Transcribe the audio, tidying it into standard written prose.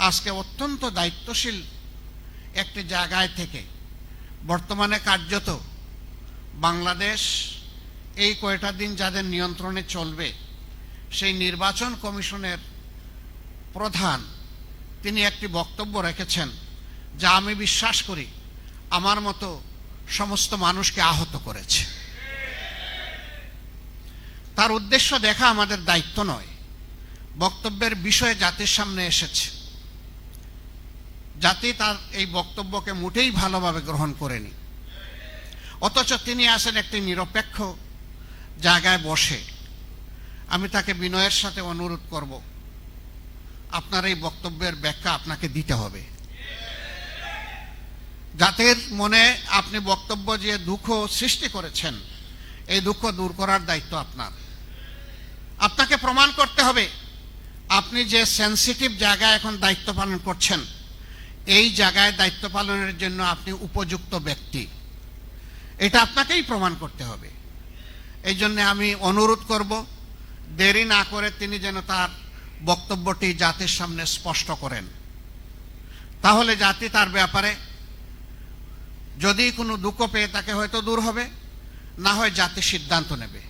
আজকে অত্যন্ত দায়িত্বশীল একটি জায়গায় থেকে বর্তমানে কার্যত বাংলাদেশ এই কয়টা দিন যাদের নিয়ন্ত্রণে চলবে সেই নির্বাচন কমিশনের প্রধান তিনি একটি বক্তব্য রেখেছেন যা আমি বিশ্বাস করি আমার মতো সমস্ত মানুষকে আহত করেছে। তার উদ্দেশ্য দেখা আমাদের দায়িত্ব নয়, বক্তব্যের বিষয়ে জাতির সামনে এসেছে, জাতি তার এই বক্তব্যকে মোটেই ভালোভাবে গ্রহণ করেনি, অথচ তিনি আসেন একটি নিরপেক্ষ জায়গায় বসে। আমি তাকে বিনয়ের সাথে অনুরোধ করব, আপনার এই বক্তব্যের ব্যাখ্যা আপনাকে দিতে হবে। জাতির মনে আপনি বক্তব্য যে দুঃখ সৃষ্টি করেছেন, এই দুঃখ দূর করার দায়িত্ব আপনার। আপনাকে প্রমাণ করতে হবে আপনি যে সেনসিটিভ জায়গায় এখন দায়িত্ব পালন করছেন, এই জায়গায় দায়িত্ব পালনের জন্য আপনি উপযুক্ত ব্যক্তি, এটা আপনাকেই প্রমাণ করতে হবে। এই জন্য আমি অনুরোধ করব, দেরি না করে তিনি যেন তার বক্তব্যটি জাতির সামনে স্পষ্ট করেন, তাহলে জাতি তার ব্যাপারে যদি কোনো দুঃখ পেয়ে তাকে হয়তো দূর হবে, না হয় জাতি সিদ্ধান্ত নেবে।